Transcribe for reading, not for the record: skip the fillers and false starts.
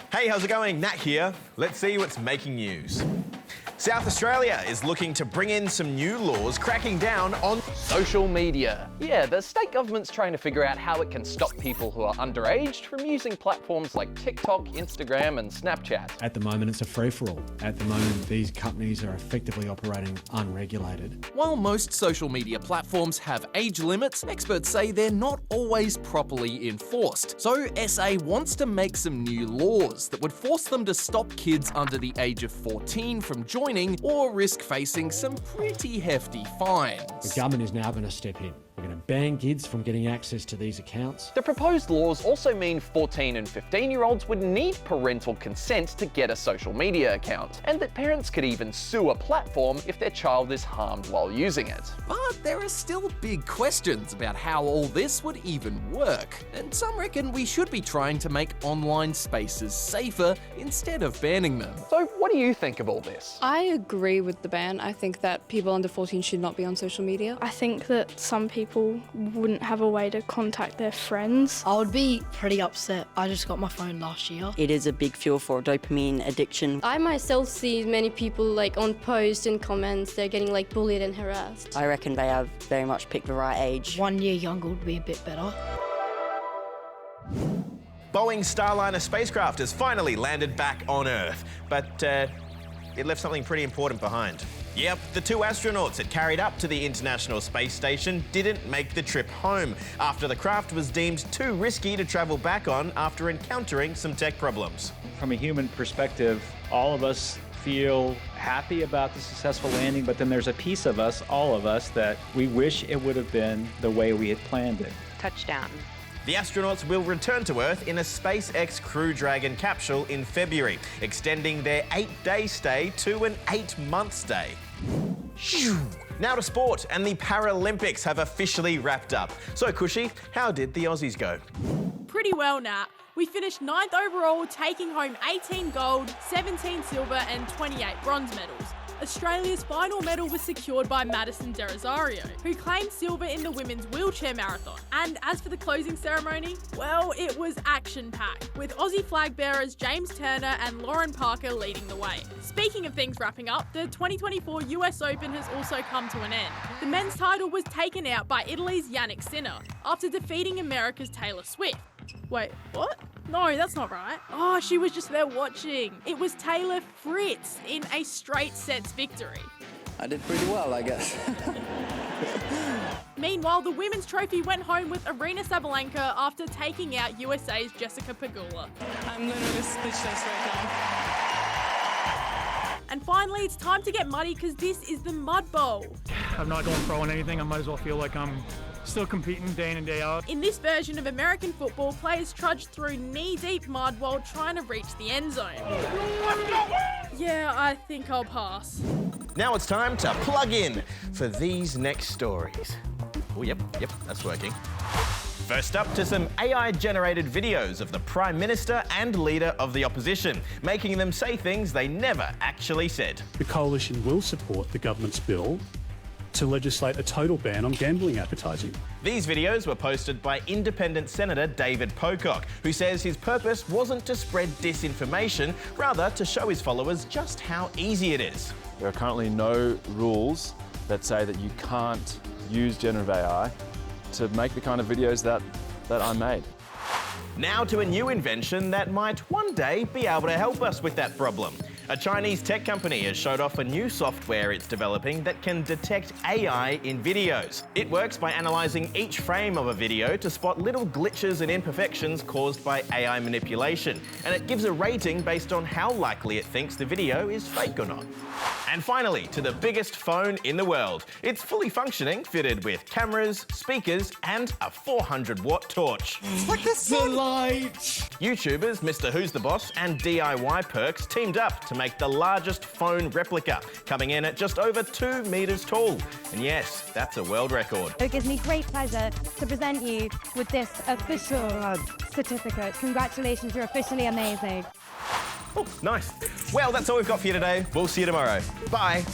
Hey, how's it going? Nat here. Let's see what's making news. South Australia is looking to bring in some new laws cracking down on social media. Yeah, the state government's trying to figure out how it can stop people who are underaged from using platforms like TikTok, Instagram and Snapchat. At the moment, it's a free-for-all. At the moment, these companies are effectively operating unregulated. While most social media platforms have age limits, experts say they're not always properly enforced. So SA wants to make some new laws that would force them to stop kids under the age of 14 from joining or risk facing some pretty hefty fines. The government is now going to step in. We're going to ban kids from getting access to these accounts. The proposed laws also mean 14 and 15-year-olds would need parental consent to get a social media account, and that parents could even sue a platform if their child is harmed while using it. But there are still big questions about how all this would even work, and some reckon we should be trying to make online spaces safer instead of banning them. So what do you think of all this? I agree with the ban. I think that people under 14 should not be on social media. I think that some people wouldn't have a way to contact their friends. I would be pretty upset. I just got my phone last year. It is a big fuel for dopamine addiction. I myself see many people on posts and comments, they're getting bullied and harassed. I reckon they have very much picked the right age. 1 year younger would be a bit better. Boeing Starliner spacecraft has finally landed back on Earth, but it left something pretty important behind. Yep, the two astronauts it carried up to the International Space Station didn't make the trip home after the craft was deemed too risky to travel back on after encountering some tech problems. From a human perspective, all of us feel happy about the successful landing, but then there's a piece of us, all of us, that we wish it would have been the way we had planned it. Touchdown. The astronauts will return to Earth in a SpaceX Crew Dragon capsule in February, extending their 8-day stay to an 8-month stay. Now to sport, and the Paralympics have officially wrapped up. So, Cushy, how did the Aussies go? Pretty well, Nat. We finished 9th overall, taking home 18 gold, 17 silver and 28 bronze medals. Australia's final medal was secured by Madison de Rozario, who claimed silver in the women's wheelchair marathon. And as for the closing ceremony, well, it was action-packed, with Aussie flag bearers James Turner and Lauren Parker leading the way. Speaking of things wrapping up, the 2024 US Open has also come to an end. The men's title was taken out by Italy's Yannick Sinner after defeating America's Taylor Swift. Wait, what? No, that's not right. Oh, she was just there watching. It was Taylor Fritz in a straight sets victory. I did pretty well, I guess. Meanwhile, the women's trophy went home with Aryna Sabalenka after taking out USA's Jessica Pegula. I'm literally speechless right now. And finally, it's time to get muddy because this is the Mud Bowl. I'm not going pro in anything. I might as well feel like I'm still competing day in and day out. In this version of American football, players trudge through knee-deep mud while trying to reach the end zone. Yeah, I think I'll pass. Now it's time to plug in for these next stories. Oh, yep, that's working. First up to some AI-generated videos of the Prime Minister and Leader of the Opposition, making them say things they never actually said. The Coalition will support the government's bill to legislate a total ban on gambling advertising. These videos were posted by Independent Senator David Pocock, who says his purpose wasn't to spread disinformation, rather to show his followers just how easy it is. There are currently no rules that say that you can't use generative AI to make the kind of videos that I made. Now to a new invention that might one day be able to help us with that problem. A Chinese tech company has showed off a new software it's developing that can detect AI in videos. It works by analysing each frame of a video to spot little glitches and imperfections caused by AI manipulation, and it gives a rating based on how likely it thinks the video is fake or not. And finally, to the biggest phone in the world. It's fully functioning, fitted with cameras, speakers, and a 400-watt torch. It's like the sun! The lights! YouTubers Mr. Who's the Boss and DIY Perks teamed up to make the largest phone replica, coming in at just over 2 meters tall. And yes, that's a world record. It gives me great pleasure to present you with this official certificate. Congratulations, you're officially amazing. Oh, nice. Well, that's all we've got for you today. We'll see you tomorrow. Bye.